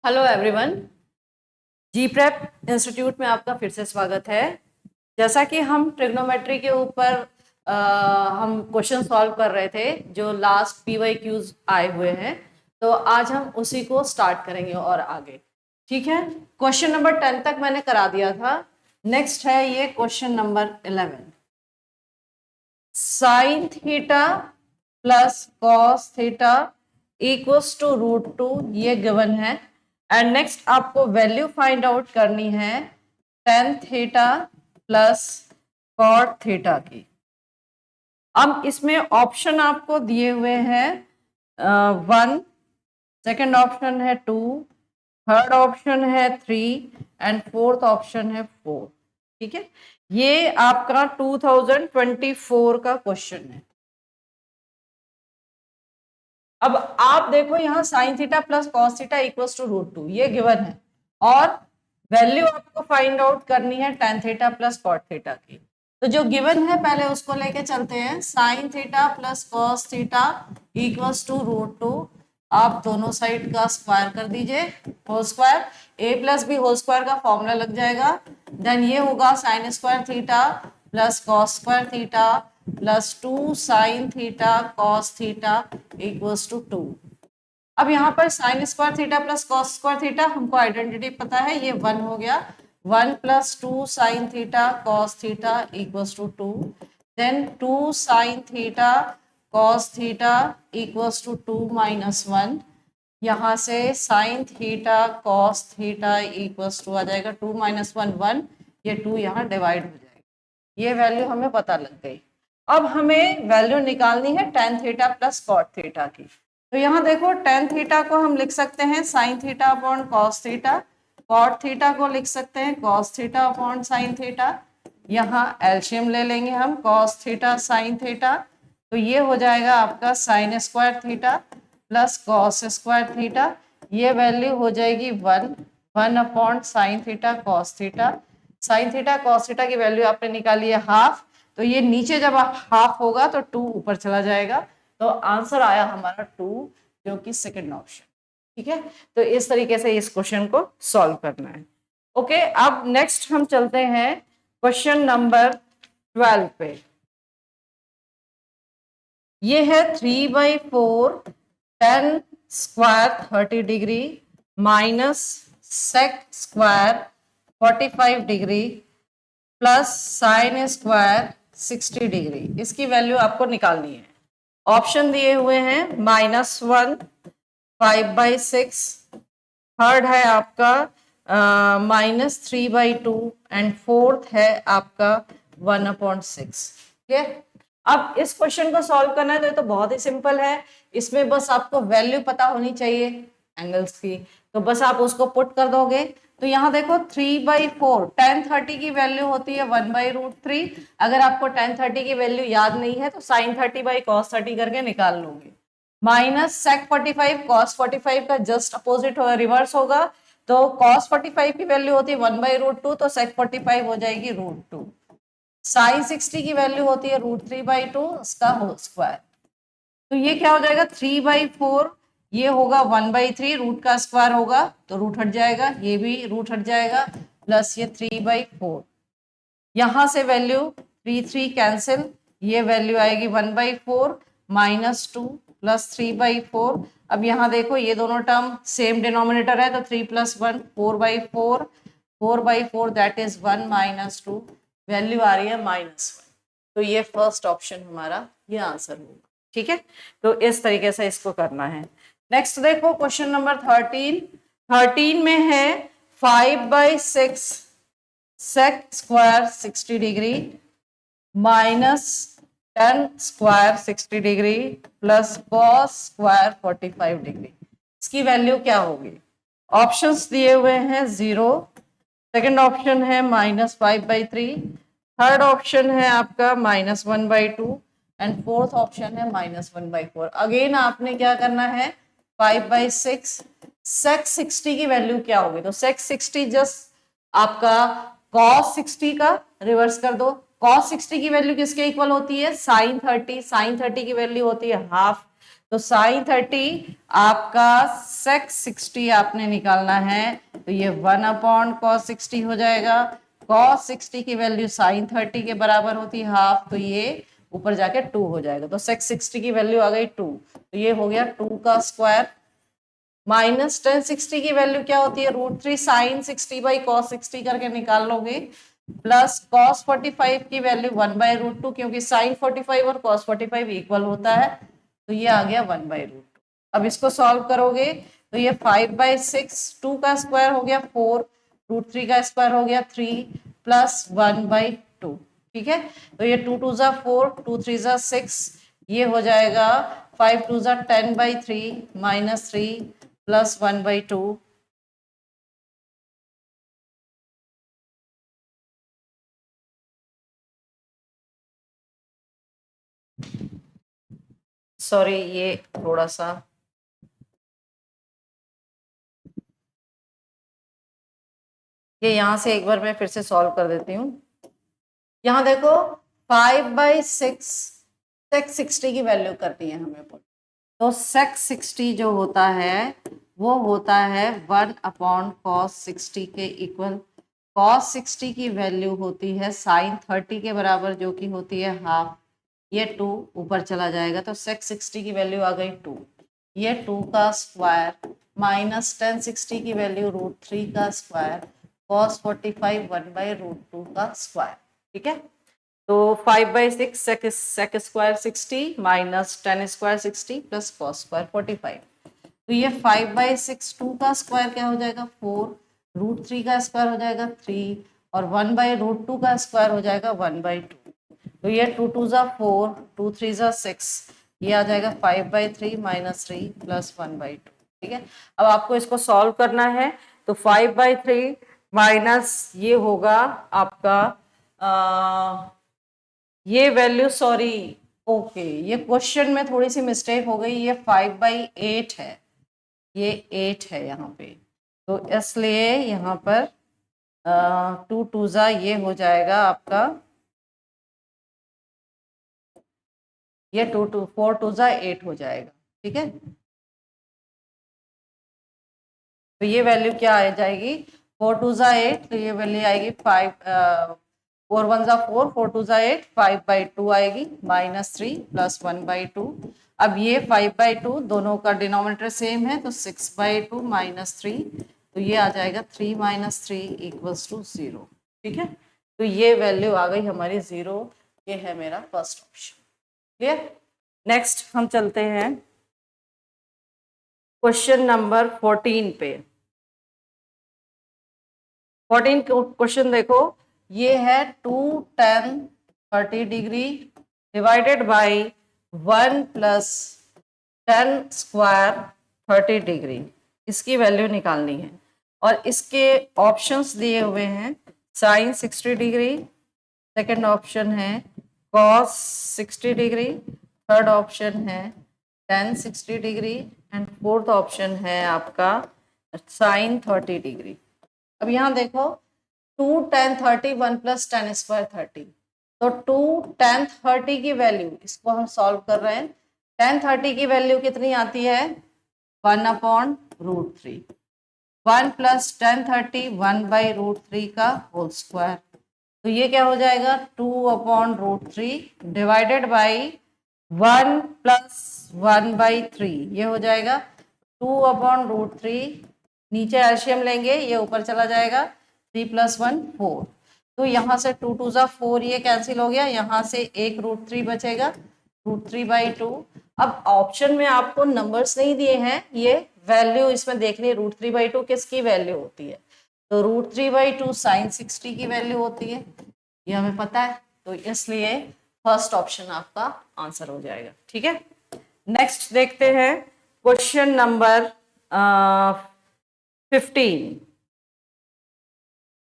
Hello everyone, जी prep institute में आपका फिर से स्वागत है। जैसा कि हम ट्रिग्नोमेट्री के ऊपर हम क्वेश्चन सॉल्व कर रहे थे जो लास्ट पीवाई क्यूज आए हुए हैं, तो आज हम उसी को स्टार्ट करेंगे और आगे। ठीक है, क्वेश्चन नंबर 10 तक मैंने करा दिया था। नेक्स्ट है ये question number 11। Sine theta plus cos theta equals to √2, ये गिवन है। एंड नेक्स्ट आपको वैल्यू फाइंड आउट करनी है tan theta plus cot theta की। अब इसमें ऑप्शन आपको दिए हुए हैं 1, सेकेंड ऑप्शन है 2, थर्ड ऑप्शन है 3 एंड फोर्थ ऑप्शन है 4। ठीक है, ये आपका 2024 का क्वेश्चन है। अब आप देखो यहाँ sine theta plus cos theta equals to √2, ये गिवन है और वैल्यू आपको फाइंड आउट करनी है tan theta plus cot theta की। तो जो गिवन है पहले उसको लेके चलते हैं। Sine theta plus cos theta equals to √2। आप दोनों साइड का स्क्वायर कर दीजिए, whole square, a plus b whole square का फॉर्मूला लग जाएगा। देन ये होगा sine square theta plus cos square theta plus 2 sine theta cos theta equals to 2। अब यहाँ पर sine square theta plus cos square theta हमको आइडेंटिटी पता है, ये 1 हो गया। 1 plus 2 sine theta cos theta equals to 2। Then 2 sine theta cos theta equals to 2 minus 1। यहाँ से sine theta cos theta equals to आ जाएगा 2 माइनस 1 1, ये 2 यहाँ डिवाइड हो जाएगा। ये वैल्यू हमें पता लग गई। अब हमें वैल्यू निकालनी है tan theta plus cot theta की। तो यहाँ देखो टेन थीटा को हम लिख सकते हैं sine theta upon cos theta, cot theta को लिख सकते हैं cos theta upon sine theta. यहाँ एलसीएम ले लेंगे हम, कॉस थीटा साइन थीटा, तो ये हो जाएगा आपका sign square theta plus cos square theta. ये वैल्यू हो जाएगी 1, 1 upon sine theta cos theta. Sign theta cos theta की वैल्यू आपने निकाली है हाफ, तो ये नीचे जब हाफ होगा तो 2 ऊपर चला जाएगा, तो आंसर आया हमारा 2, जो कि सेकंड ऑप्शन। ठीक है, तो इस तरीके से इस क्वेश्चन को सॉल्व करना है। ओके, अब नेक्स्ट हम चलते हैं क्वेश्चन नंबर 12 पे। ये है 3/4 10 square 30 degree minus sec square 45 degree plus sine square 60 degree. इसकी वैल्यू आपको निकालनी है। ऑप्शन दिए हुए हैं -1, 5/6, थर्ड है आपका -3/2 एंड फोर्थ है आपका 1/6। ठीक है, अब इस क्वेश्चन को सॉल्व करना है तो बहुत ही सिंपल है। इसमें बस आपको वैल्यू पता होनी चाहिए एंगल्स की, तो बस आप उसको पुट कर दोगे। तो यहाँ देखो 3/4 tan 30 की वैल्यू होती है 1/√3। अगर आपको tan 30 की वैल्यू याद नहीं है तो sin 30/cos 30 करके निकाल लोगे। माइनस sec 45 cos 45 का जस्ट अपोजिट रिवर्स होगा, तो cos 45 की वैल्यू होती है 1/√2, तो sec 45 हो जाएगी √2। साइन 60 की वैल्यू होती है √3/2, इसका होल स्क्वायर। तो ये क्या हो जाएगा 3/4, ये होगा 1/3, रूट का स्क्वायर होगा तो रूट हट जाएगा, ये भी रूट हट जाएगा, प्लस ये 3/4। यहां से वैल्यू 3 3 कैंसिल, ये वैल्यू आएगी 1/4 -2 प्लस 3/4। अब यहाँ देखो ये दोनों टर्म सेम डिनोमिनेटर है, तो 3 + 1 4/4, 4/4 दैट इज 1 - 2, वैल्यू आ रही है -1। तो ये फर्स्ट ऑप्शन हमारा ये आंसर होगा। ठीक है, तो इस तरीके से इसको करना है। नेक्स्ट देखो क्वेश्चन नंबर 13 में है 5/6 sec square 60 degree minus 10 square 60 degree plus cos square 45 degree. इसकी वैल्यू क्या होगी? ऑप्शंस दिए हुए हैं 0, सेकंड ऑप्शन है -5/3, थर्ड ऑप्शन है आपका -1/2 एंड फोर्थ ऑप्शन है -1/4। अगेन आपने क्या करना है 5/6 सेक 60 की वैल्यू क्या होगी? तो सेक 60 जस्ट आपका cos 60 का रिवर्स कर दो। cos 60 की वैल्यू किसके इक्वल होती है? sin 30। sin 30 की वैल्यू होती है हाफ, तो साइन 30 आपका सेक 60 आपने निकालना है, तो ये 1/cos 60 हो जाएगा। cos 60 की वैल्यू साइन 30 के बराबर होती है हाफ, तो ये ऊपर जाके 2 हो जाएगा। तो सेक 60 की वैल्यू आ गई 2, तो ये हो गया 2 का स्क्वायर। माइनस tan 60 की वैल्यू क्या होती है, √3 साइन 60 बाई cos 60 करके निकाल लोगे, प्लस cos 45 की वैल्यू 1/√2, क्योंकि साइन 45 और cos 45 इक्वल होता है, तो ये आ गया 1/√2। अब इसको सॉल्व करोगे तो ये 5/6, 2 का स्क्वायर हो गया 4, √3 का स्क्वायर हो गया 3, प्लस 1/2। ठीक है, तो ये 2 2 जा 4, 2 3 जा 6, ये हो जाएगा 5 2 जा 10/3 माइनस 3 प्लस 1/2। सॉरी, ये थोड़ा सा ये यहां से एक बार मैं फिर से सॉल्व कर देती हूँ। यहां देखो 5/6 सेक 60 की वैल्यू करनी है हमें। तो सेक 60 जो होता है वो होता है 1/cos 60 के इक्वल। cos 60 की वैल्यू होती है साइन 30 के बराबर, जो कि होती है हाफ। ये 2 ऊपर चला जाएगा, तो सेक 60 की वैल्यू आ गई 2। ये 2 का स्क्वायर माइनस tan 60 की वैल्यू √3 का स्क्वायर, cos 45 1/√2 का स्क्वायर। ठीक है, तो 5/6 sec square 60 minus tan square 60 plus cos square 45। तो ये 5/6 2 का स्क्वायर क्या हो जाएगा 4, √3 का स्क्वायर हो जाएगा 3, और 1/√2 का स्क्वायर हो जाएगा 1/2। तो ये 2 2 जा 4, 2 3 जा 6, ये आ जाएगा 5/3 माइनस 3 प्लस 1/2। ठीक है, अब आपको इसको सॉल्व करना है, तो 5/3 माइनस ये होगा आपका ये वैल्यू, सॉरी, ओके, ये क्वेश्चन में थोड़ी सी मिस्टेक हो गई, ये 5/8 है, ये 8 है यहाँ पे, तो इसलिए यहाँ पर 2 2 जा ये हो जाएगा आपका, ये 2 2 4 2 जा 8 हो जाएगा। ठीक है, तो ये वैल्यू क्या आ जाएगी, 4 2 जा 8, तो ये वैल्यू आएगी 5, 4 1 जा 4, 4 2 जा 8, 5/2 आएगी माइनस 3 प्लस 1/2। अब ये 5/2 दोनों का डिनोमिनेटर सेम है, तो 6/2 माइनस 3, तो ये आ जाएगा 3 माइनस 3 इक्वल्स टू 0। ठीक है, तो ये वैल्यू आ गई हमारी 0। ये है मेरा फर्स्ट ऑप्शन। क्लियर। नेक्स्ट हम चलते हैं क्वेश्चन नंबर 14 पे। 14 क्वेश्चन देखो, ये है 2 tan 30 degree divided by 1 plus tan square 30 degree, इसकी वैल्यू निकालनी है। और इसके ऑप्शंस दिए हुए हैं, साइन 60 डिग्री, सेकंड ऑप्शन है cos 60 डिग्री, थर्ड ऑप्शन है tan 60 degree, and fourth option है आपका साइन 30 डिग्री। अब यहाँ देखो 2 tan 30 1 प्लस tan स्क्वायर 30, तो 2 tan 30 की वैल्यू, इसको हम सॉल्व कर रहे हैं, tan 30 की वैल्यू कितनी आती है 1/√3, 1 प्लस tan 30 1/√3 का होल स्क्वायर, तो ये क्या हो जाएगा 2/√3 डिवाइडेड बाई 1 प्लस 1/3, ये हो जाएगा 2/√3, नीचे एलसीएम लेंगे, ये ऊपर चला जाएगा 3 + 1 4, तो यहाँ से 2 2 जा 4, ये कैंसिल हो गया, यहाँ से एक √3 बचेगा, √3/2। अब ऑप्शन में आपको नंबर्स नहीं दिए हैं, ये वैल्यू इसमें देखनी, √3/2 किसकी वैल्यू होती है, तो √3/2 साइन 60 की वैल्यू होती है, ये हमें पता है, तो इसलिए फर्स्ट ऑप्शन आपका आंसर हो जाएगा। ठीक है, नेक्स्ट देखते हैं क्वेश्चन नंबर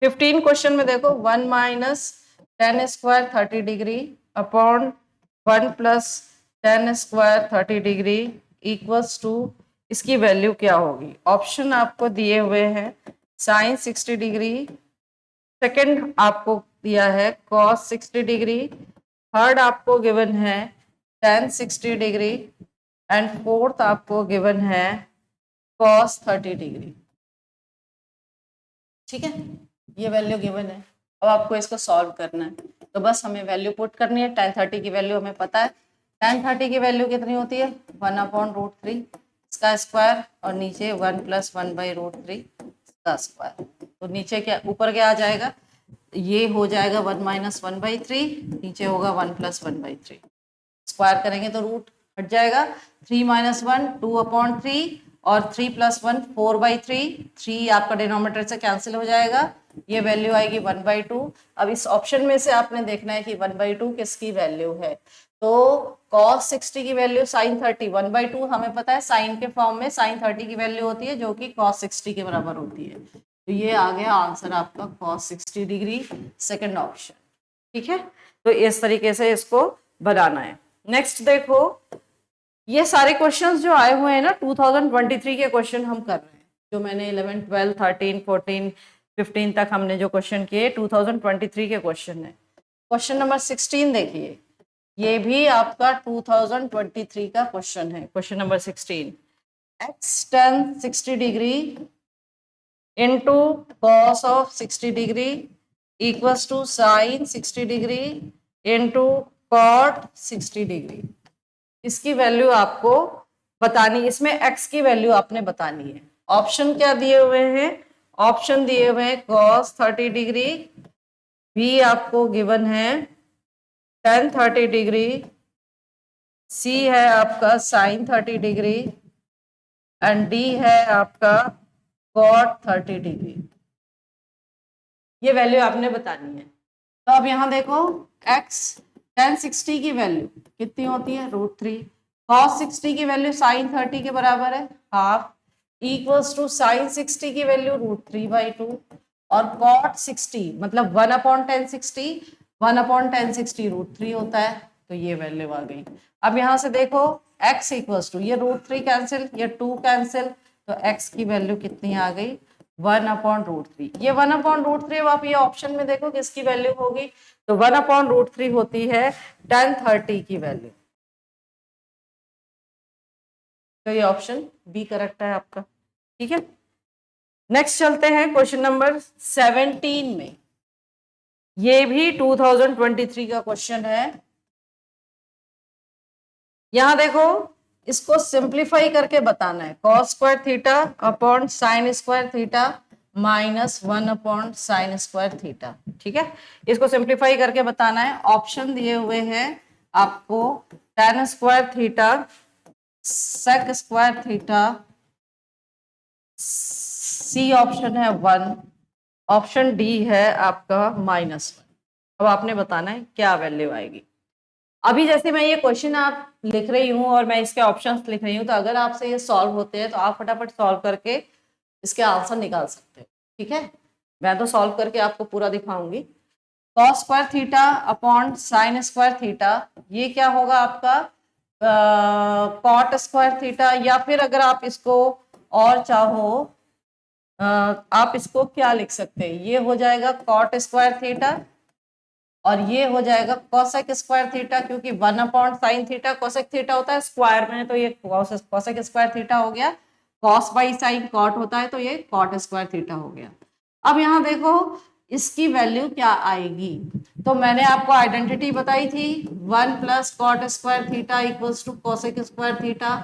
15 क्वेश्चन में देखो 1 minus tan square 30 degree upon 1 plus tan square 30 degree equals to, इसकी वैल्यू क्या होगी। ऑप्शन आपको दिए हुए हैं साइन 60 डिग्री, सेकंड आपको दिया है cos 60 डिग्री, थर्ड आपको गिवन है tan 60 डिग्री, एंड फोर्थ आपको गिवन है cos 30 डिग्री। ठीक है, ये वैल्यू गिवन है। अब आपको इसको सॉल्व करना है, तो बस हमें वैल्यू पुट करनी है। tan 30 की वैल्यू हमें पता है, tan 30 की वैल्यू कितनी होती है 1/√3 इसका स्क्वायर, और नीचे 1 + 1/√3 इसका स्क्वायर। तो नीचे क्या, ऊपर क्या आ जाएगा, ये हो जाएगा 1 - 1/3, नीचे होगा 1 + 1/3। स्क्वायर करेंगे तो रूट हट जाएगा, 3 - 1 2/3 और 3 + 1 4/3, 3 आपका डिनोमिनेटर से कैंसिल हो जाएगा, ये वैल्यू आएगी 1/2। अब इस ऑप्शन में से आपने देखना है कि 1/2 किसकी वैल्यू है। तो cos 60 की वैल्यू sin 30, 1/2 हमें पता है साइन के फॉर्म में sin 30 की वैल्यू होती है जो कि cos 60 के बराबर होती है। तो ये आ गया आंसर आपका cos 60 डिग्री, सेकंड ऑप्शन। ठीक है, तो इस तरीके से इसको बनाना है। नेक्स्ट देखो, ये सारे क्वेश्चंस जो आए हुए हैं ना 2023 के क्वेश्चन हम कर रहे हैं, जो मैंने 11, 12, 13, 14, 15 तक हमने जो क्वेश्चन किए 2023 के क्वेश्चन है। क्वेश्चन नंबर 16 देखिए, ये भी आपका 2023 का क्वेश्चन है। Question number 16, x tan 60 degree into cos of 60 degree equals to sin 60 degree into cot 60 degree. इसकी वैल्यू आपको बतानी, इसमें x की वैल्यू आपने बतानी है। ऑप्शन क्या दिए हुए हैं, ऑप्शन दिए हुए हैं cos 30 डिग्री, बी आपको गिवन है tan 30 डिग्री, सी है आपका sin 30 डिग्री एंड डी है आपका cot 30 डिग्री। ये वैल्यू आपने बतानी है। तो अब यहां देखो, x tan 60 की वैल्यू कितनी होती है √3, cos 60 की वैल्यू sin 30 के बराबर है हाफ, इक्वल्स टू sin 60 की वैल्यू √3/2 और cot 60 मतलब 1/tan 60, 1/tan 60 √3 होता है। तो ये वैल्यू आ गई। अब यहां से देखो x इक्वल्स टू, ये √3 कैंसिल, ये 2 कैंसिल, तो x की वैल्यू कितनी आ गई 1/√3। ये 1/√3 अब आप ये ऑप्शन में देखो किसकी वैल्यू होगी, तो 1/√3 होती है tan 30 की वैल्यू। तो ये ऑप्शन बी करेक्ट है आपका। ठीक है, नेक्स्ट चलते हैं क्वेश्चन नंबर 17 में। ये भी 2023 का क्वेश्चन है। यहां देखो, इसको सिंप्लीफाई करके बताना है, cos square theta upon sign square theta -1/sin square theta. ठीक है, इसको सिंप्लीफाई करके बताना है। ऑप्शन दिए हुए हैं आपको tan square theta, sec square theta, C option है 1, ऑप्शन डी है आपका -1। अब आपने बताना है क्या वैल्यू आएगी। अभी जैसे मैं ये क्वेश्चन आप लिख रही हूँ और मैं इसके ऑप्शंस लिख रही हूँ, तो अगर आपसे ये सॉल्व होते हैं तो आप फटाफट सॉल्व करके इसके आंसर निकाल सकते हो। ठीक है, मैं तो सॉल्व करके आपको पूरा दिखाऊंगी। cos square theta upon sign square theta, ये क्या होगा आपका cot स्क्वायर थीटा, या फिर अगर आप इसको और चाहो आप इसको क्या लिख सकते हैं, ये हो जाएगा cot स्क्वायर थीटा और ये हो जाएगा कोसेक स्क्वायर थीटा, क्योंकि 1/sin थीटा कोसेक थीटा होता है स्क्वायर में, तो ये कोसेक स्क्वायर थीटा हो गया। cos बाई साइन कॉट होता है, तो ये कॉट स्क्वायर थीटा हो गया। अब यहाँ देखो इसकी वैल्यू क्या आएगी, तो मैंने आपको आइडेंटिटी बताई थी 1 + cot square theta equals to cosec square theta.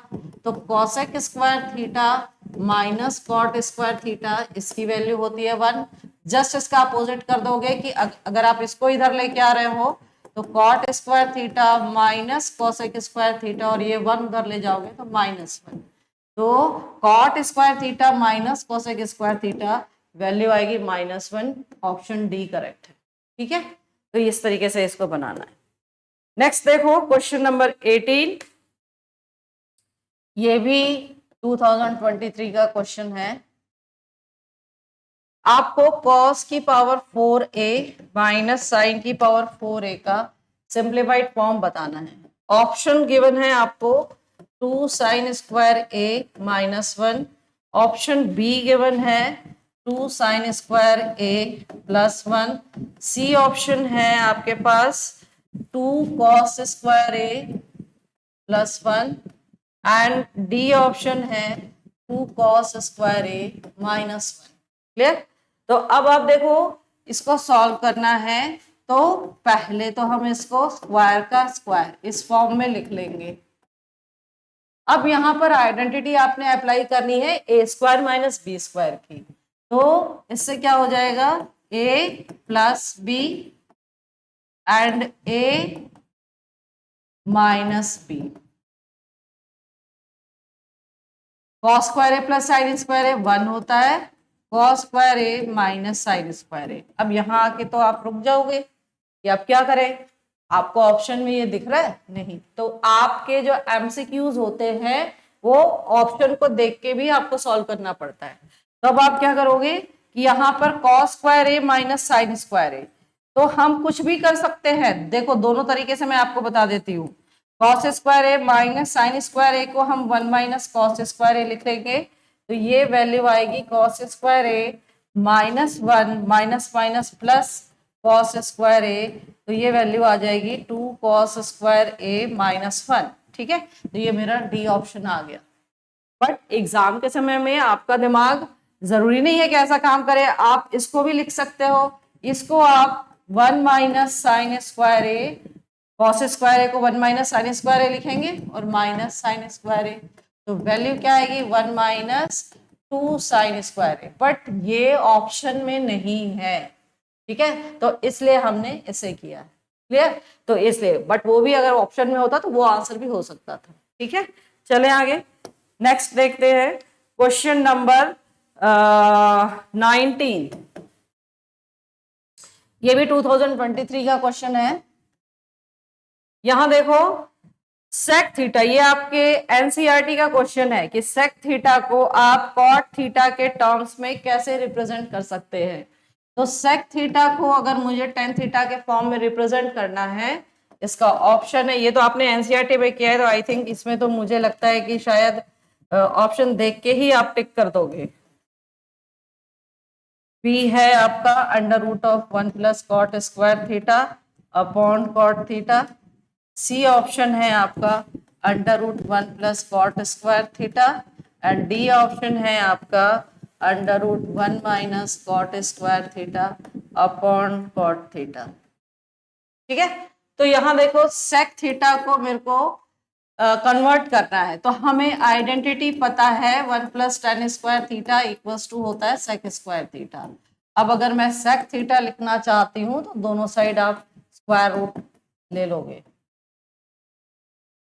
तो cosec square theta minus cot square theta, इसकी वैल्यू होती है 1। जस्ट इसका अपोजिट कर दोगे कि अगर आप इसको इधर लेके आ रहे हो तो cot square theta minus cosec square theta, और ये 1 उधर ले जाओगे तो -1। तो cot square theta minus cosec square theta value आएगी -1, ऑप्शन डी करेक्ट है। ठीक है, तो इस तरीके से इसको बनाना है। नेक्स्ट देखो क्वेश्चन नंबर 18, ये भी 2023 का क्वेश्चन है। आपको cos की पावर 4a माइनस साइन की पावर 4a का सिंप्लीफाइड फॉर्म बताना है। ऑप्शन गिवन है आपको 2 sin square a -1, option B given है 2 sin square a +1, C option है आपके पास 2 cos square a +1, and D option है 2 cos square a minus 1। Clear? तो अब आप देखो इसको सॉल्व करना है, तो पहले तो हम इसको स्क्वायर का स्क्वायर इस फॉर्म में लिख लेंगे। अब यहां पर आइडेंटिटी आपने अप्लाई करनी है a square minus b square की, तो इससे क्या हो जाएगा a plus b and a minus b. Cos square a plus sine square a 1 होता है, cos square a minus sine square a. अब यहां आके तो आप रुक जाओगे कि अब क्या करें, आपको ऑप्शन में ये दिख रहा है नहीं, तो आपके जो एमसीक्यूज होते हैं वो ऑप्शन को देख के भी आपको सॉल्व करना पड़ता है। तो अब आप क्या करोगे कि यहाँ पर cos square a minus sine square a, तो हम कुछ भी कर सकते हैं। देखो दोनों तरीके से मैं आपको बता देती हूँ। Cos square a minus sine square ए को हम 1 माइनस कॉस स्क्वायर ए लिख लेंगे, तो ये वैल्यू आएगी cos square a minus 1 minus minus plus cos square a, तो ये वैल्यू आ जाएगी 2 cos स्क्वायर ए माइनस 1। ठीक है, तो ये मेरा डी ऑप्शन आ गया। बट एग्जाम के समय में आपका दिमाग जरूरी नहीं है कि ऐसा काम करे, आप इसको भी लिख सकते हो। इसको आप 1 माइनस साइन स्क्वायर ए कॉस स्क्वायर ए को 1 माइनस साइन स्क्वायर ए लिखेंगे और माइनस साइन स्क्वायर ए, तो वैल्यू क्या आएगी 1 minus 2 sign square A. But ये ऑप्शन में नहीं है, ठीक है, तो इसलिए हमने इसे किया। क्लियर? तो इसलिए, बट वो भी अगर ऑप्शन में होता तो वो आंसर भी हो सकता था। ठीक है, चले आगे नेक्स्ट देखते हैं क्वेश्चन नंबर 19। ये भी 2023 का क्वेश्चन है। यहां देखो सेक थीटा, ये आपके एनसीईआरटी का क्वेश्चन है कि सेक थीटा को आप कॉट थीटा के टर्म्स में कैसे रिप्रेजेंट कर सकते हैं। तो सेक थीटा को अगर मुझे टेन थीटा के फॉर्म में रिप्रेजेंट करना है, इसका ऑप्शन है, ये तो आपने एनसीईआरटी में किया है, तो आई थिंक इसमें तो मुझे लगता है कि शायद ऑप्शन देख के ही आप टिक कर दोगे। बी है आपका under root of 1 plus cot square theta upon cot theta. C option है आपका under root 1 plus cot square theta and D option है आपका under root 1 minus cot square theta upon cot theta. ठीक है, तो यहां देखो सेक थीटा को मेरे को कन्वर्ट करना है, तो हमें आइडेंटिटी पता है 1 plus tan square theta equals to होता है सेक स्क्वायर थीटा। अब अगर मैं सेक थीटा लिखना चाहती हूँ तो दोनों साइड आप स्क्वायर रूट ले लोगे।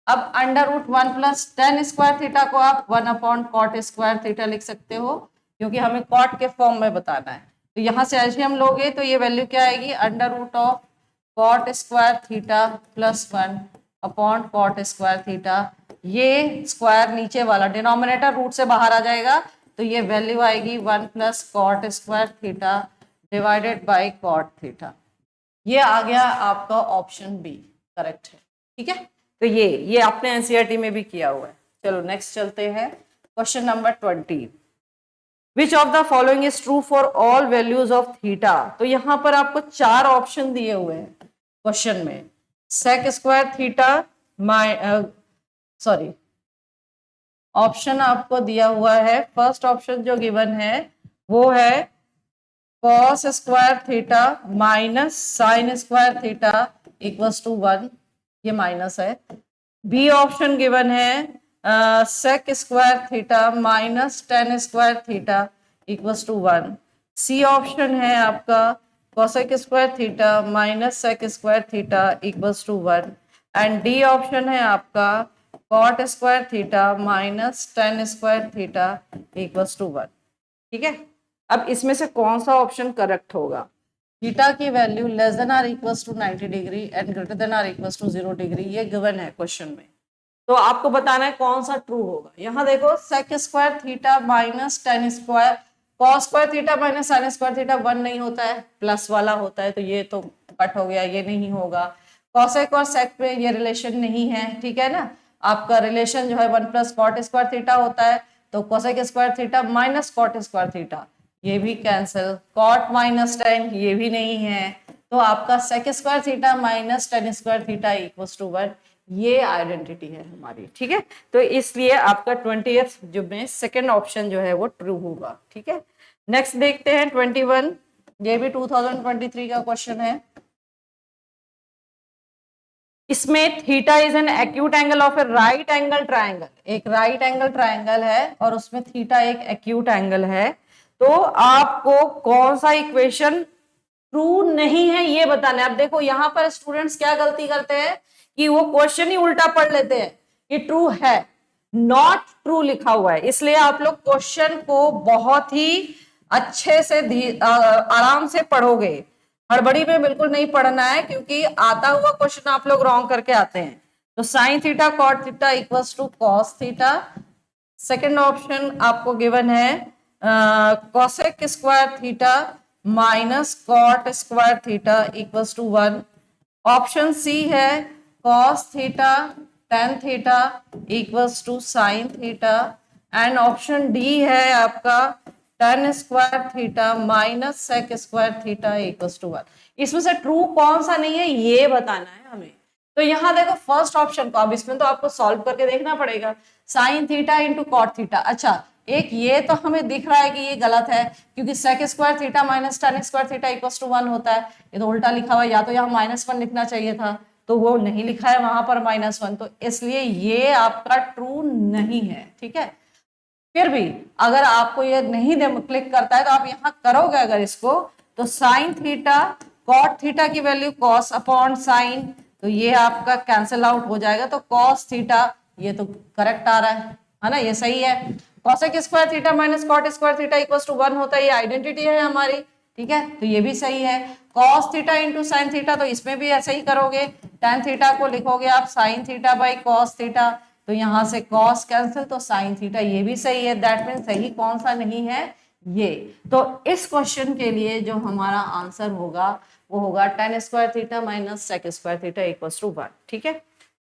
अब under root 1 plus tan square theta को आप 1 अपॉन कॉट स्क्वायर थीटा लिख सकते हो, क्योंकि हमें कॉट के फॉर्म में बताना है। तो यहां से एलसीएम लोगे तो ये वैल्यू क्या आएगी under root of cot square theta plus 1 upon cot square theta. ये स्क्वायर नीचे वाला डिनोमिनेटर रूट से बाहर आ जाएगा, तो ये वैल्यू आएगी 1 plus cot square theta divided by cot theta. ये आ गया आपका ऑप्शन बी करेक्ट है। ठीक है, तो ये आपने एनसीईआरटी में भी किया हुआ है। चलो नेक्स्ट चलते हैं question number 20। Which of the following is true for all values of theta. तो यहां पर आपको 4 ऑप्शन दिए हुए हैं क्वेश्चन में। Sec square theta sorry option आपको दिया हुआ है, फर्स्ट ऑप्शन जो गिवन है वो है cos square theta minus sine square theta equals to 1, ये माइनस है। बी ऑप्शन गिवन है sec square theta minus tan square theta equals to 1। C option है आपका cosec square theta minus sec square theta equals to 1 and D option है आपका cot square theta minus tan square theta equals to 1। ठीक है, अब इसमें से कौन सा ऑप्शन करेक्ट होगा। थीटा की value less than or equals to 90 degree and greater than or equals to 0 degree, ये गिवन है क्वेश्चन में, तो आपको बताना है कौन सा ट्रू होगा। यहां देखो sec square theta minus tan square cos square theta minus sine square theta 1 नहीं होता है, प्लस वाला होता है, तो ये तो कट हो गया, ये नहीं होगा। कॉसेक और सेक में ये रिलेशन नहीं है, ठीक है ना, आपका रिलेशन जो है 1 प्लस कॉट स्क्वायर थीटा होता है, तो cosec square theta minus cot square theta ये भी कैंसिल, कॉट माइनस टेन ये भी नहीं है, तो आपका sec square theta minus tan square theta equals to 1, ये आइडेंटिटी है हमारी, ठीक है। तो इसलिए आपका 20th जो में सेकेंड ऑप्शन जो है वो ट्रू होगा, ठीक है। नेक्स्ट देखते हैं 21, ये भी 2023 का क्वेश्चन है। इसमें theta is an acute angle of A right angle triangle, एक राइट एंगल ट्राइंगल है और उसमें थीटा एक एक्यूट एंगल है। तो आपको कौन सा इक्वेशन ट्रू नहीं है ये बताना है। अब देखो यहाँ पर स्टूडेंट्स क्या गलती करते हैं कि वो क्वेश्चन ही उल्टा पढ़ लेते हैं कि ट्रू है, नॉट ट्रू लिखा हुआ है। इसलिए आप लोग क्वेश्चन को बहुत ही अच्छे से आराम से पढ़ोगे, हड़बड़ी में बिल्कुल नहीं पढ़ना है, क्योंकि आता हुआ क्वेश्चन आप लोग रॉन्ग करके आते हैं। तो sine theta cot theta equals to cos theta. Second option आपको गिवन है cosec square theta minus cot square theta equals to 1। Option C है cos theta tan theta equals to sine theta. And option D है आपका tan square theta minus sec square theta equals to 1। इसमें से true कौन सा नहीं है ये बताना है हमें। तो यहाँ देखो फर्स्ट ऑप्शन को, अब इसमें तो आपको सॉल्व करके देखना पड़ेगा। Sine theta into cot theta, अच्छा एक ये तो हमें दिख रहा है कि ये गलत है, क्योंकि sec square theta minus tan square theta equals to 1 होता है। ये तो उल्टा लिखा हुआ है, या तो यहाँ -1 लिखना चाहिए था, तो वो नहीं लिखा है वहां पर -1, तो इसलिए ये आपका ट्रू नहीं है, ठीक है। फिर भी अगर आपको ये नहीं क्लिक करता है तो आप यहाँ करोगे अगर इसको, तो साइन थीटा कॉट थीटा की वैल्यू कॉस अपॉन साइन, तो ये आपका कैंसिल आउट हो जाएगा। तो कॉस थीटा ये तो करेक्ट आ रहा है ना, ये सही है। Cosec square theta minus cot square theta equals to 1 होता है, ये आइडेंटिटी है हमारी, ठीक है। तो ये भी सही है। Cos theta into sine theta, तो इसमें भी ऐसे ही करोगे, टेन थीटा को लिखोगे आप sine theta by cos theta, तो यहां से कॉस कैंसिल, तो साइन थीटा ये भी सही है। दैट मीन सही कौन सा नहीं है ये। तो इस क्वेश्चन के लिए जो हमारा आंसर होगा वो होगा tan square theta minus sec square theta equals to 1, ठीक है।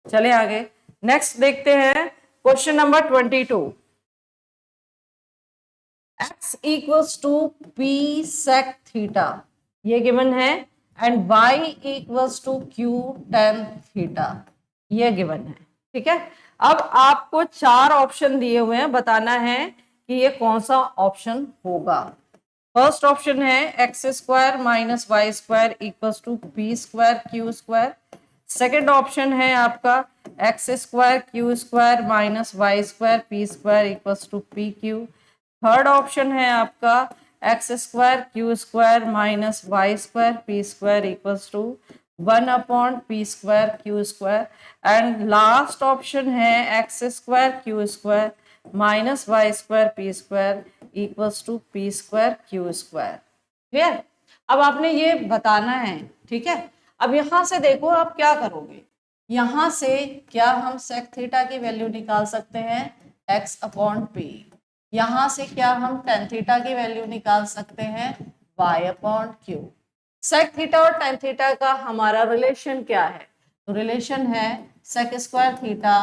चले आगे, नेक्स्ट देखते हैं question number 22। x equals to p sec theta ये गिवन है, and y equals to q tan theta ये गिवन है, ठीक है। अब आपको 4 ऑप्शन दिए हुए हैं, बताना है कि ये कौन सा ऑप्शन होगा। फर्स्ट ऑप्शन है x square minus y square equals to p square q square. Second option है आपका x square q square minus y square p square equals to p q. Third option है आपका x square q square minus y square p square equals to 1 upon p square q square. And last option है x square q square minus y square p square equals to p square q square. Clear? अब आपने ये बताना है, ठीक है। अब यहां से देखो आप क्या करोगे, यहां से क्या हम सेक थीटा की वैल्यू निकाल सकते हैं एक्स अपॉन पी, यहां से क्या हम टेन थीटा की वैल्यू निकाल सकते हैं y upon q. Sec theta और टेन थीटा का हमारा रिलेशन क्या है, तो रिलेशन है sec square theta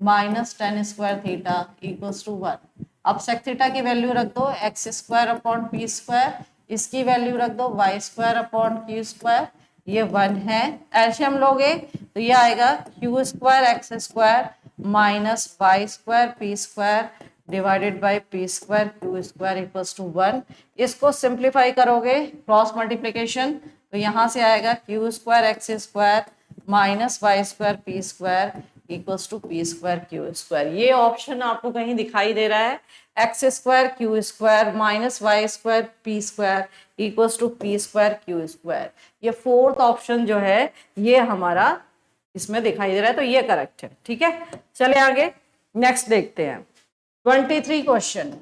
minus tan square theta equals to 1। अब सेक थीटा की वैल्यू रख दो x square upon p square, इसकी वैल्यू रख दो y square upon q square, ये 1 है। एलसीएम लोगे तो ये आएगा q square x square minus y square p square divided by P square q square equals to 1। इसको सिंप्लीफाई करोगे क्रॉस मल्टीप्लिकेशन, तो यहाँ से आएगा q square x square minus y square p square equals to p square q square. ये option आपको कहीं दिखाई दे रहा है, x square q square minus y square p square equals to p square q square. ये fourth option जो है ये हमारा इसमें दिखाई दे रहा है, तो ये करेक्ट है, ठीक है। चले आगे, नेक्स्ट देखते हैं 23 question.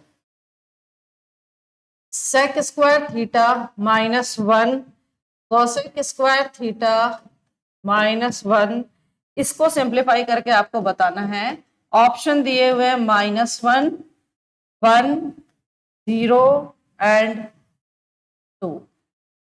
Sec square theta minus 1 cosec square theta minus 1, इसको सिंप्लीफाई करके आपको बताना है। ऑप्शन दिए हुए -1 1 0 एंड 2।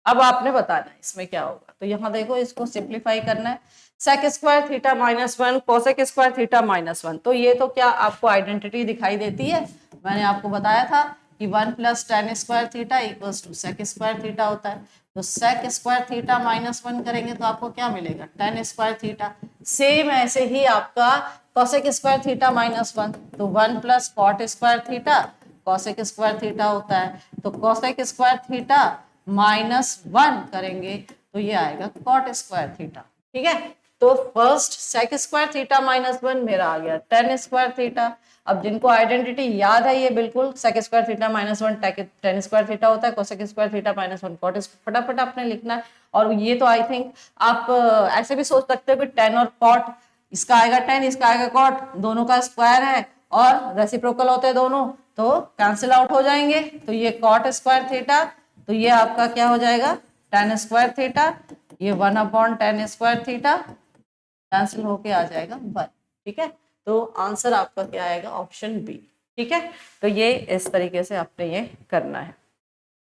अब आपने बताना है इसमें क्या होगा, तो यहां देखो इसको सिंप्लीफाई करना है। Sec square theta -1 cosec square theta -1, तो ये तो क्या आपको आइडेंटिटी दिखाई देती है, मैंने आपको बताया था कि 1 plus tan square theta equals to sec square theta होता है। तो सेक स्क्वायर थीटा -1 करेंगे तो आपको क्या मिलेगा, टेन स्क्वायर थीटा। सेम ऐसे ही आपका कॉसेक स्क्वायर थीटा -1, तो 1 plus cot square theta cosec square theta होता है। तो कॉसेक स्क्वायर थीटा -1 करेंगे तो ये आएगा कॉट स्क्वायर थीटा। ठीक है, तो फर्स्ट सेक स्क्वायर थीटा -1 मेरा आ गया टेन स्क्वायर थीटा। अब जिनको आइडेंटिटी याद है ये बिल्कुल, sec square theta -1 tan square theta होता है, कोसेक स्क्वायर थीटा -1 कॉट, फटाफट आपने लिखना है। और ये तो आई थिंक आप ऐसे भी सोच सकते हो कि टेन और कॉट, इसका आएगा टेन इसका आएगा कॉट, दोनों का स्क्वायर है और रेसिप्रोकल होते हैं दोनों, तो कैंसिल आउट हो जाएंगे। तो ये कॉट स्क्वायर थीटा, तो ये आपका क्या हो जाएगा टेन स्क्वायर थीटा, ये 1/10 स्क्वायर थीटा कैंसिल होके आ जाएगा 1। ठीक है, तो आंसर आपका क्या आएगा, ऑप्शन बी। ठीक है, तो ये इस तरीके से आपने ये करना है।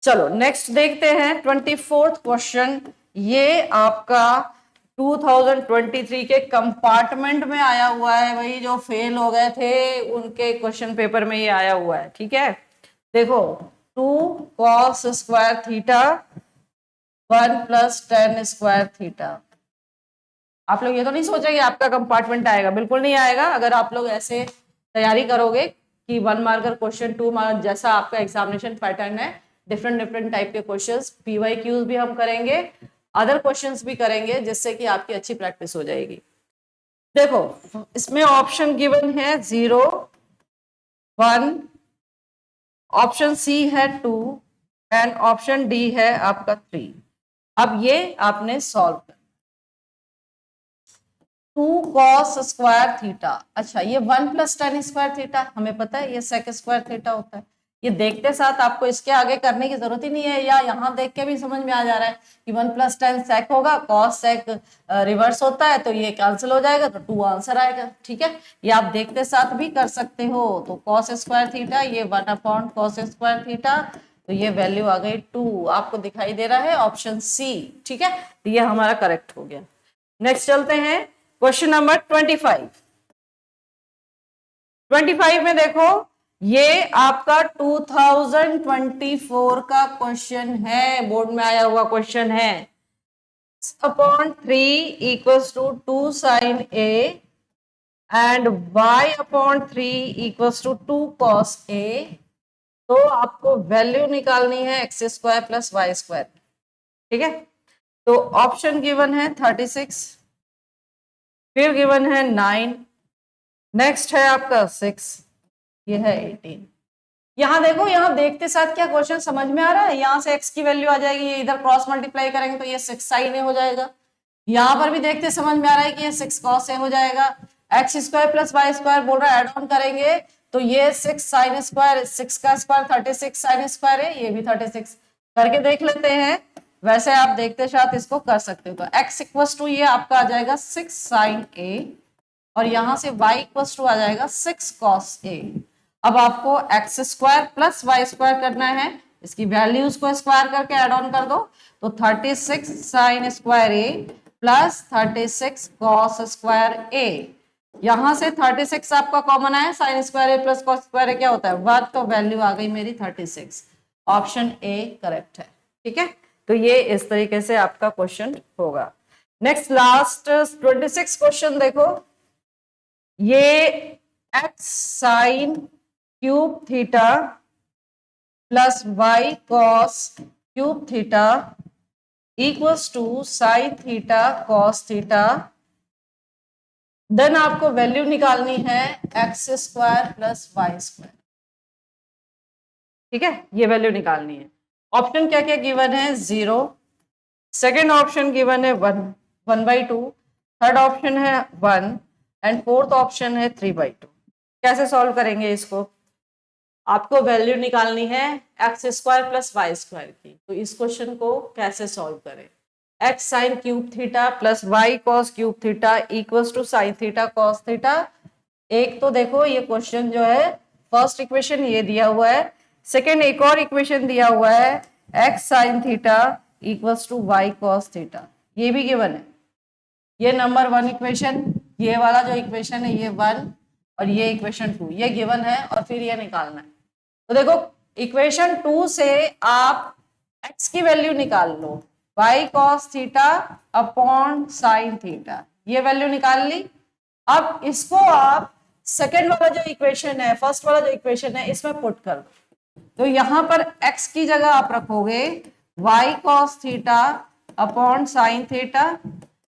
चलो नेक्स्ट देखते हैं 24th क्वेश्चन। ये आपका 2023 के कंपार्टमेंट में आया हुआ है, वही जो फेल हो गए थे उनके क्वेश्चन पेपर में ये आया हुआ है। ठीक है, देखो 2 cos square theta 1 plus tan square theta. आप लोग ये तो नहीं सोचेंगे आपका कंपार्टमेंट आएगा, बिल्कुल नहीं आएगा। अगर आप लोग ऐसे तैयारी करोगे कि 1 मार्कर क्वेश्चन 2 मार्क जैसा आपका एग्जामिनेशन पैटर्न है, डिफरेंट डिफरेंट टाइप के क्वेश्चंस, पीवाईक्यूज भी हम करेंगे, अदर क्वेश्चंस भी करेंगे, जिससे कि आपकी अच्छी प्रैक्टिस हो जाएगी। देखो इसमें ऑप्शन गिवन है 0, 1, ऑप्शन सी है 2 एंड ऑप्शन डी है आपका 3। अब ये आपने सॉल्व कर 2 cos स्क्वायर थीटा, अच्छा ये 1 प्लस टेन स्क्वायर थीटा हमें पता है ये सेक स्क्वायर थीटा होता है। ये देखते साथ आपको इसके आगे करने की जरूरत ही नहीं है, या यहाँ देख के भी समझ में आ जा रहा है कि 1 प्लस टेन सेक होगा, कॉस सेक रिवर्स होता है तो ये कैंसिल हो जाएगा, तो 2 आंसर आएगा। ठीक है, ये आप देखते साथ भी कर सकते हो। तो कॉस स्क्वायर थीटा ये 1/cos स्क्वायर थीटा, तो ये वैल्यू आ गई 2, आपको दिखाई दे रहा है ऑप्शन सी। ठीक है, तो ये हमारा करेक्ट हो गया। नेक्स्ट चलते हैं क्वेश्चन नंबर 25। 25 में देखो ये आपका 2024 का क्वेश्चन है, बोर्ड में आया हुआ क्वेश्चन है। Upon 3 equals to 2 sine a and y upon 3 equals to 2 cos a। तो आपको वैल्यू निकालनी है x square plus y square. ठीक है, तो ऑप्शन गिवन है 36, फिर गिवन है 9, नेक्स्ट है आपका 6, ये है 18। यहाँ देखो, यहाँ देखते साथ क्या क्वेश्चन समझ में आ रहा है, यहाँ से x की वैल्यू आ जाएगी, ये इधर क्रॉस मल्टीप्लाई करेंगे तो ये 6 साइन ए हो जाएगा। यहाँ पर भी देखते समझ में आ रहा है कि ये 6 cos ए हो जाएगा। X square plus y square बोल रहा है, एड ऑन करेंगे तो ये 6 साइन स्क्वायर, 6 का स्क्वायर 36 साइन स्क्वायर है, ये भी 36 करके देख लेते हैं। वैसे आप देखते साथ इसको कर सकते हो। तो x इक्वल्स टू ये आपका आ जाएगा 6 साइन ए और यहां से y इक्वल्स टू आ जाएगा 6 cos a। अब आपको x square plus y square करना है, इसकी वैल्यूज को स्क्वायर करके ऐड ऑन कर दो, तो 36 sign square a plus 36 cos square ए। यहां से 36 आपका कॉमन है, sign square a plus cos square ए क्या होता है 1, तो वैल्यू आ गई मेरी 36। ऑप्शन ए करेक्ट है। ठीक है, तो ये इस तरीके से आपका क्वेश्चन होगा। नेक्स्ट लास्ट 26 क्वेश्चन देखो, ये x sine cube theta plus y cos cube theta equals to sine theta cos theta. Then आपको वैल्यू निकालनी है x square plus y square. ठीक है, ये वैल्यू निकालनी है। ऑप्शन क्या क्या गिवन है 0, सेकेंड ऑप्शन गिवन है 1/2, थर्ड ऑप्शन है 1 एंड फोर्थ ऑप्शन है 3/2। कैसे सॉल्व करेंगे इसको, आपको वैल्यू निकालनी है x square plus y square की। तो इस क्वेश्चन को कैसे सॉल्व करें, x sine cube theta plus y cos cube theta equals to sine theta cos theta. एक तो देखो ये क्वेश्चन जो है फर्स्ट इक्वेशन ये दिया हुआ है, सेकेंड एक और इक्वेशन दिया हुआ है x sine theta equals to y cos theta, ये भी गिवन है। ये नंबर 1 इक्वेशन, ये वाला जो इक्वेशन है ये 1 और ये इक्वेशन 2 ये गिवन है, और फिर ये निकालना है। तो देखो इक्वेशन 2 से आप x की वैल्यू निकाल लो, y cos theta upon sine theta, ये वैल्यू निकाल ली। अब इसको आप सेकेंड वाला जो इक्वेशन है, फर्स्ट वाला जो इक्वेशन है, इसमें पुट कर दो। तो यहां पर x की जगह आप रखोगे y cos theta upon sine theta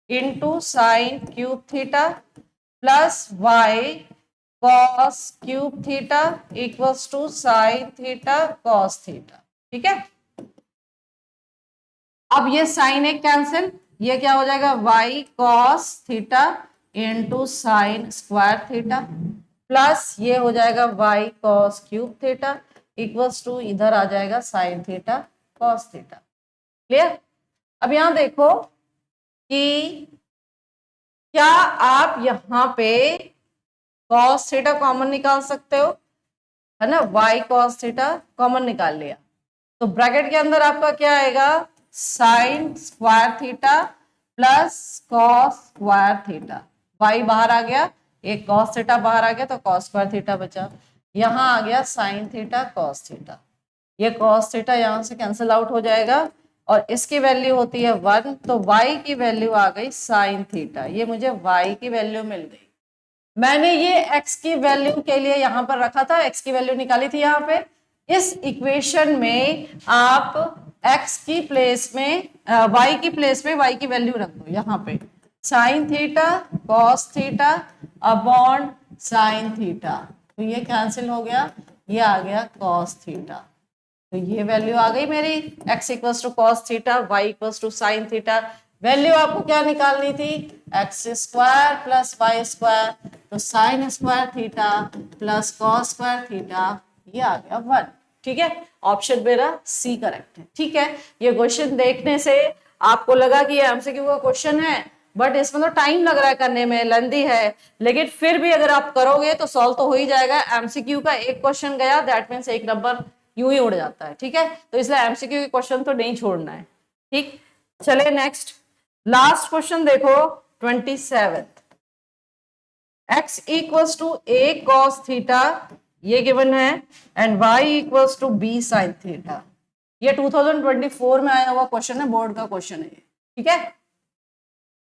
into sine cube theta plus y cos cube theta equals to sine theta cos theta. ठीक है, अब ये साइन एक कैंसिल, ये क्या हो जाएगा y cos theta into sine square theta plus ये हो जाएगा y cos cube theta equals to इधर आ जाएगा sine theta cos theta. Clear? अब यहां देखो कि क्या आप यहां पे cos थीटा कॉमन निकाल सकते हो, है ना, y cos थीटा कॉमन निकाल लिया तो ब्रैकेट के अंदर आपका क्या आएगा, sign square theta plus cos square theta, y बाहर आ गया, एक cos थीटा बाहर आ गया तो cos स्क्वायर थीटा बचा, यहां आ गया साइन थीटा cos थीटा, ये cos थीटा यहां से कैंसिल आउट हो जाएगा और इसकी वैल्यू होती है 1, तो y की वैल्यू आ गई साइन थीटा, ये मुझे y की वैल्यू मिल गई। मैंने ये x की वैल्यू के लिए यहां पर रखा था, x की वैल्यू निकाली थी यहां पे। इस इक्वेशन में आप x की प्लेस में y की प्लेस में y की वैल्यू रख दो, यहां पे sign theta cos theta upon sine theta, तो ये कैंसिल हो गया, ये आ गया कॉस थीटा, तो ये वैल्यू आ गई मेरी x equals to cos theta, y equals to sine theta. Value आपको क्या निकालनी थी, x square plus y square, तो sine square theta plus cos square theta, ये आ गया 1। ठीक है, ऑप्शन मेरा सी करेक्ट है। ठीक है, ये क्वेश्चन देखने से आपको लगा कि ये एमसीक्यू का क्वेश्चन है, बट इसमें तो टाइम लग रहा है करने में, लेंथी है, लेकिन फिर भी अगर आप करोगे तो सॉल्व तो हो ही जाएगा। एमसीक्यू का एक क्वेश्चन गया, दैट मीन्स एक नंबर यूं ही उड़ जाता है। ठीक है, तो इसलिए एमसीक्यू के क्वेश्चन तो नहीं छोड़ना है। ठीक, चले नेक्स्ट, लास्ट क्वेश्चन देखो 27, x equals to a cos theta ये गिवन है and y equals to b sin theta, ये 2024 में आया हुआ क्वेश्चन है, बोर्ड का क्वेश्चन है। ठीक है,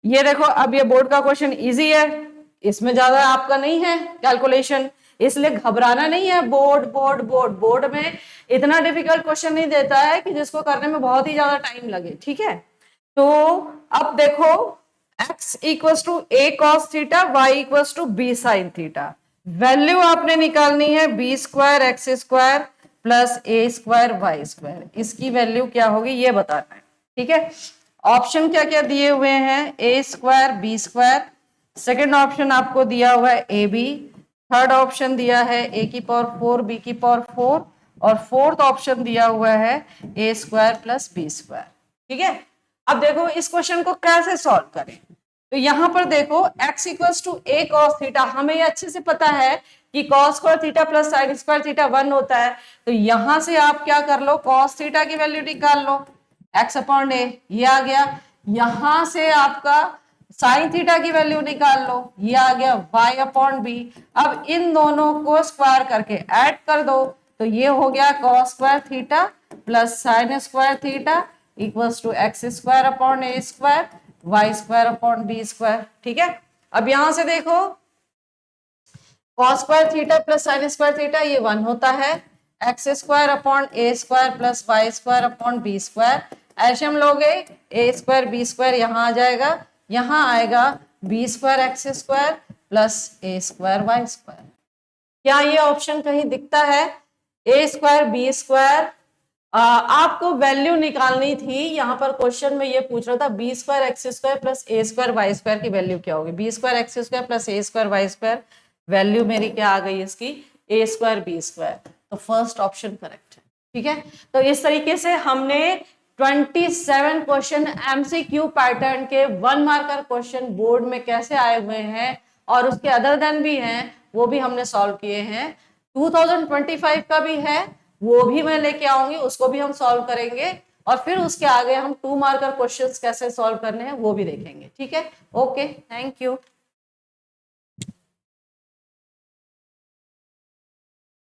ये देखो, अब ये बोर्ड का क्वेश्चन इजी है, इसमें ज्यादा आपका नहीं है कैलकुलेशन, इसलिए घबराना नहीं है। बोर्ड बोर्ड बोर्ड बोर्ड में इतना डिफिकल्ट क्वेश्चन नहीं देता है कि जिसको करने में बहुत ही ज्यादा टाइम लगे। ठीक है, तो अब देखो x equals to a cos theta, y equals to b sin theta, value आपने निकालनी है b square x square plus a square y square, इसकी वैल्यू क्या होगी ये बताना है। ठीक है, ऑप्शन क्या क्या दिए हुए हैं, a square b square, second option आपको दिया हुआ है ए बी, थर्ड ऑप्शन दिया है a की पावर 4 b की पावर 4 और फोर्थ ऑप्शन दिया हुआ है a square plus b square. ठीक है, अब देखो इस क्वेश्चन को कैसे सॉल्व करें, तो यहां पर देखो x equals to a cos theta, हमें ये अच्छे से पता है कि cos square theta plus sine square theta 1 होता है, तो यहां से आप क्या कर लो, cos थीटा की वैल्यू निकाल लो, x अपॉन a, ये आ गया, यहां से आपका साइन थीटा की वैल्यू निकाल लो, ये आ गया y अपॉन बी, अब इन दोनों को स्क्वायर करके ऐड कर दो, तो ये हो गया cos square theta plus sine square theta equals to x square upon a square y square upon b square. ठीक है, अब यहां से देखो cos square theta plus sine square theta ये 1 होता है, x square upon a square plus y square upon b square, ऐसे हम लोगे ए स्क्वायर बी स्क्वायर यहाँ आ जाएगा, यहाँ आएगा b square x square plus a square y square. क्या ये ऑप्शन कहीं दिखता है, ए स्क्वायर बी स्क्वायर, आपको वैल्यू निकालनी थी, यहां पर क्वेश्चन में ये पूछ रहा था b square x square plus a square y square की वैल्यू क्या होगी, b square x square plus a square y square, value मेरी क्या आ गई इसकी ए स्क्वायर बी स्क्वायर, तो फर्स्ट ऑप्शन करेक्ट है। ठीक है, तो इस तरीके से हमने 27 क्वेश्चन एमसीक्यू पैटर्न के 1 मार्कर क्वेश्चन बोर्ड में कैसे आए हुए हैं और उसके अदर देन भी हैं वो भी हमने सॉल्व किए हैं, 2025 का भी है वो भी मैं लेके आऊंगी, उसको भी हम सॉल्व करेंगे और फिर उसके आगे हम 2 मार्कर क्वेश्चंस कैसे सॉल्व करने हैं वो भी देखेंगे। ठीक है, ओके, थैंक यू।